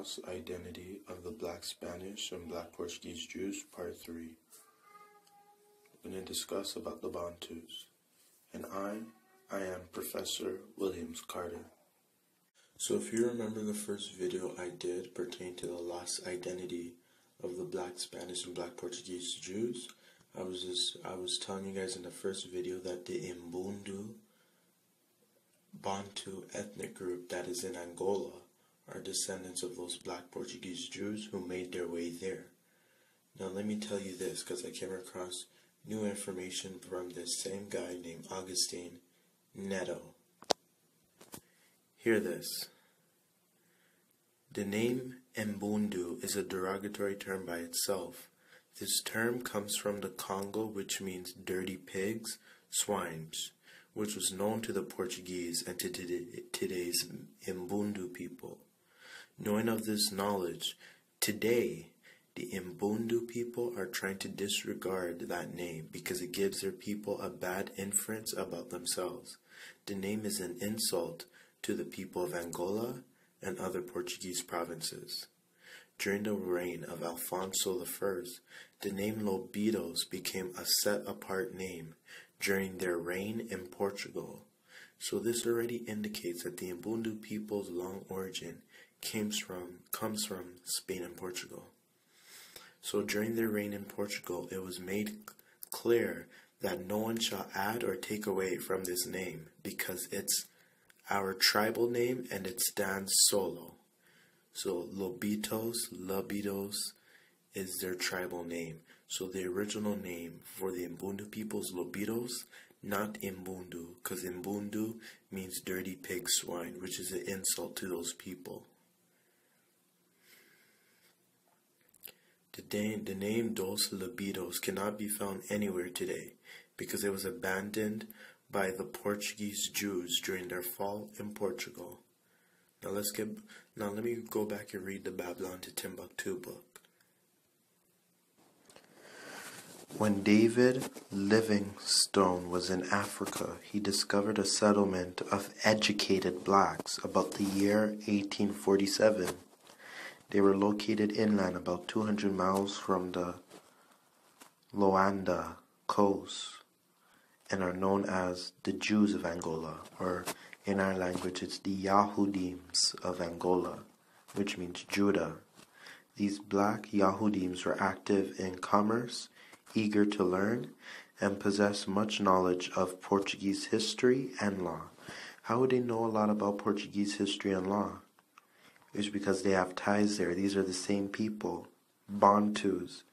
lost identity of the Black Spanish and Black Portuguese Jews, Part 3. We're going to discuss about the Bantus. And I am Professor Williams Carter. So if you remember the first video I did pertaining to the lost identity of the Black Spanish and Black Portuguese Jews, I was telling you guys in the first video that the Mbundu Bantu ethnic group that is in Angola are descendants of those Black Portuguese Jews who made their way there. Now let me tell you this, because I came across new information from this same guy named Augustine Neto. Hear this. The name Mbundu is a derogatory term by itself. This term comes from the Congo, which means dirty pigs, swines, which was known to the Portuguese and to today's Mbundu people. Knowing of this knowledge, today the Mbundu people are trying to disregard that name because it gives their people a bad inference about themselves. The name is an insult to the people of Angola and other Portuguese provinces. During the reign of Alfonso I, the name Lobitos became a set-apart name during their reign in Portugal. So this already indicates that the Mbundu people's long origin comes from Spain and Portugal. So during their reign in Portugal, it was made clear that no one shall add or take away from this name, because it's our tribal name and it stands solo. So Lobitos is their tribal name. So the original name for the Mbundu people is Lobitos, not Mbundu, because Mbundu means dirty pig swine, which is an insult to those people. The name Dos Lobitos cannot be found anywhere today because it was abandoned by the Portuguese Jews during their fall in Portugal. Now let me go back and read the Babylon to Timbuktu book. When David Livingstone was in Africa, he discovered a settlement of educated blacks about the year 1847. They were located inland about 200 miles from the Luanda coast and are known as the Jews of Angola, or in our language it's the Yahudims of Angola, which means Judah. These black Yahudims were active in commerce, eager to learn, and possess much knowledge of Portuguese history and law. How would they know a lot about Portuguese history and law? It's because they have ties there. These are the same people, Bantus,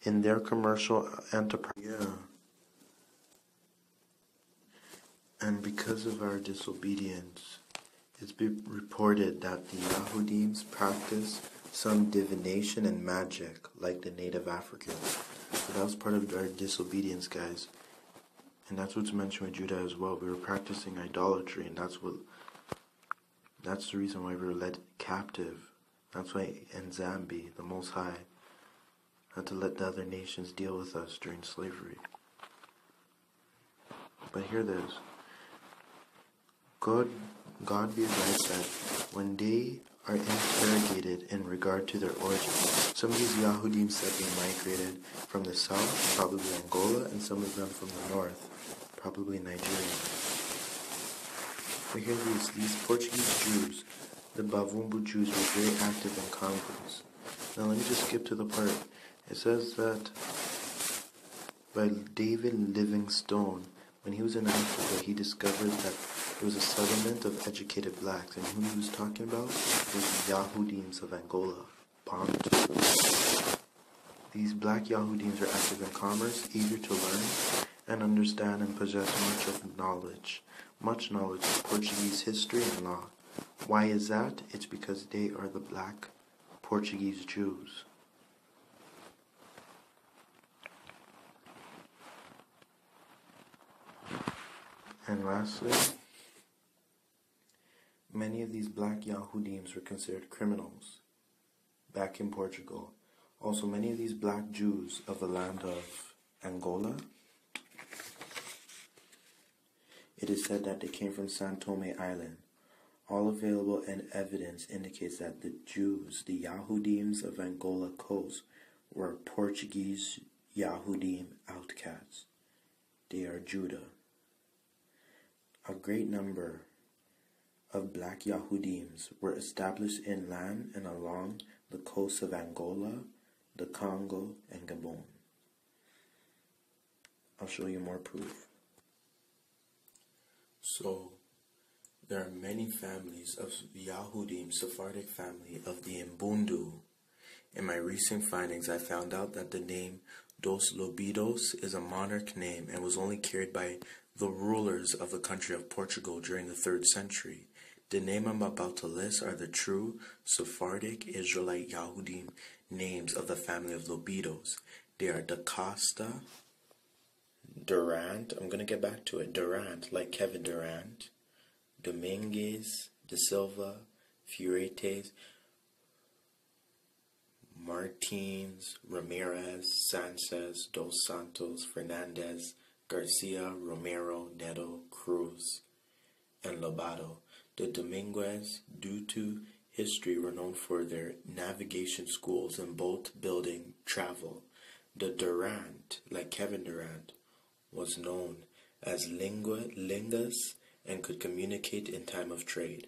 in their commercial enterprise. Yeah. And because of our disobedience, it's been reported that the Yahudims practice some divination and magic like the native Africans. So that was part of our disobedience, guys. And that's what's mentioned with Judah as well. We were practicing idolatry, and that's the reason why we were led captive. That's why Nzambi, the Most High, had to let the other nations deal with us during slavery. But hear this. God be advised that when they are interrogated in regard to their origin, some of these Yahudim said they migrated from the south, probably Angola, and some of them from the north, probably Nigeria. But here these Portuguese Jews, the Bavumbu Jews, were very active in Congress. Now let me just skip to the part. It says that by David Livingstone, when he was in Africa, he discovered that there was a settlement of educated blacks, and who he was talking about was the Yahudims of Angola, Bantu. These black Yahudims were active in commerce, eager to learn and understand and possess much knowledge of Portuguese history and law. Why is that? It's because they are the black Portuguese Jews. And lastly, many of these black Yahudims were considered criminals back in Portugal. Also, many of these black Jews of the land of Angola, it is said that they came from São Tomé Island. All available and evidence indicates that the Jews, the Yahudims of Angola coast, were Portuguese Yahudim outcasts. They are Judah. A great number of black Yahudims were established inland and along the coasts of Angola, the Congo, and Gabon. I'll show you more proof. So, there are many families of Yahudim, Sephardic family of the Mbundu. In my recent findings, I found out that the name Dos Lobitos is a monarch name and was only carried by the rulers of the country of Portugal during the 3rd century. The name I'm about to list are the true Sephardic Israelite Yahudim names of the family of Lobitos. They are Da Costa, Durant, I'm going to get back to it, Durant, like Kevin Durant, Dominguez, De Silva, Furetes, Martins, Ramirez, Sanchez, Dos Santos, Fernandez, Garcia, Romero, Neto, Cruz, and Lobato. The Dominguez, due to history, were known for their navigation schools and boat building travel. The Durant, like Kevin Durant, was known as lingus and could communicate in time of trade.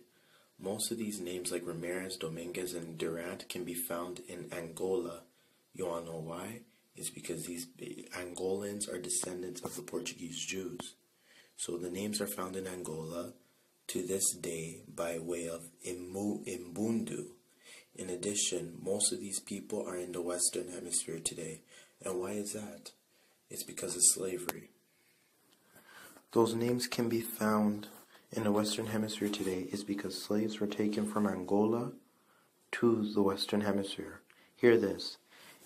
Most of these names like Ramirez, Dominguez, and Durant can be found in Angola. You all know why? It's because these Angolans are descendants of the Portuguese Jews. So the names are found in Angola to this day by way of Mbundu. In addition, most of these people are in the Western Hemisphere today. And why is that? It's because of slavery. Those names can be found in the Western Hemisphere today is because slaves were taken from Angola to the Western Hemisphere. Hear this.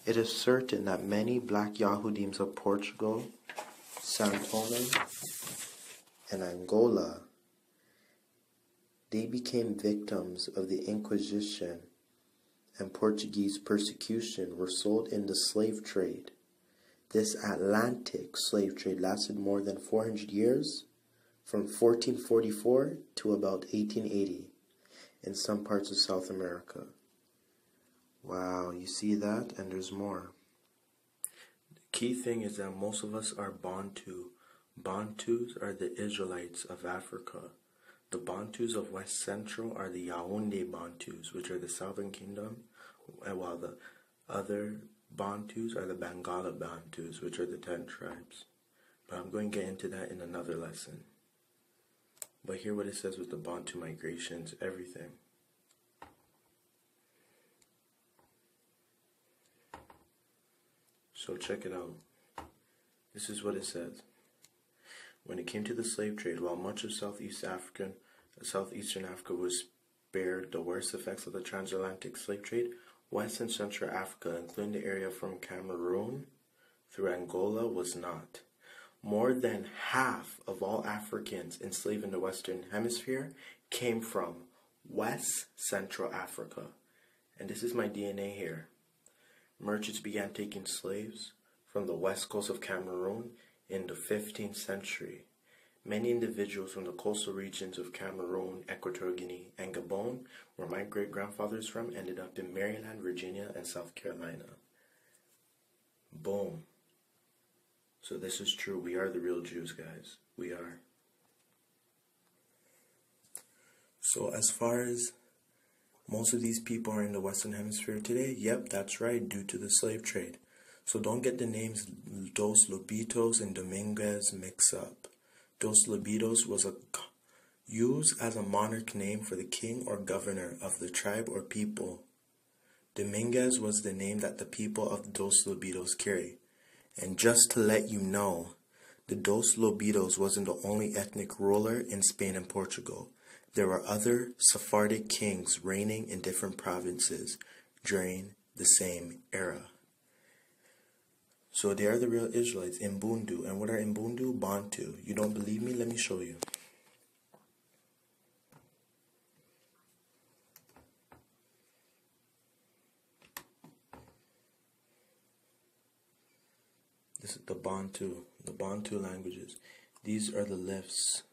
It is certain that many black Yahudims of Portugal, Sao Tome, and Angola, they became victims of the Inquisition and Portuguese persecution, were sold in the slave trade. This Atlantic slave trade lasted more than 400 years, from 1444 to about 1880, in some parts of South America. Wow, you see that? And there's more. The key thing is that most of us are Bantu. Bantus are the Israelites of Africa. The Bantus of West Central are the Yaoundé Bantus, which are the Southern Kingdom, while the other Bantus are the Bangala Bantus, which are the 10 tribes. But I'm going to get into that in another lesson. But hear what it says with the Bantu migrations, everything. So check it out. This is what it says. When it came to the slave trade, while much of southeastern Africa was spared the worst effects of the transatlantic slave trade, West and Central Africa, including the area from Cameroon through Angola, was not. More than half of all Africans enslaved in the Western Hemisphere came from West Central Africa. And this is my DNA here. Merchants began taking slaves from the west coast of Cameroon in the 15th century. Many individuals from the coastal regions of Cameroon, Equatorial Guinea, and Gabon, where my great-grandfather is from, ended up in Maryland, Virginia, and South Carolina. Boom. So this is true. We are the real Jews, guys. We are. So as far as most of these people are in the Western Hemisphere today, yep, that's right, due to the slave trade. So don't get the names Dos Lobitos and Dominguez mixed up. Dos Lobitos was used as a monarch name for the king or governor of the tribe or people. Dominguez was the name that the people of Dos Lobitos carry. And just to let you know, the Dos Lobitos wasn't the only ethnic ruler in Spain and Portugal. There were other Sephardic kings reigning in different provinces during the same era. So they are the real Israelites, Mbundu. And what are Mbundu? Bantu. You don't believe me? Let me show you. This is the Bantu languages. These are the lists.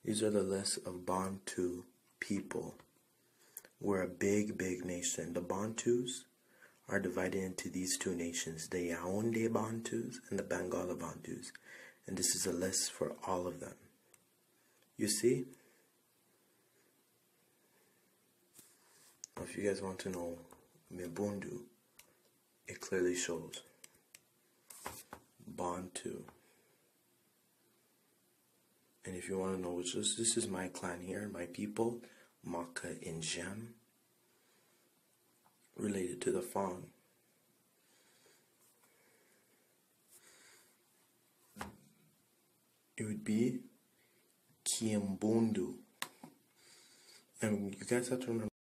These are the lists of Bantu people. We're a big, big nation. The Bantus are divided into these two nations, the Yaoundé Bantus and the Bangala Bantus. And this is a list for all of them. You see? If you guys want to know Mbundu, it clearly shows Bantu. And if you want to know which this is my clan here, my people, Maka and Jem, related to the Fang. It would be Mbundu. And you guys have to remember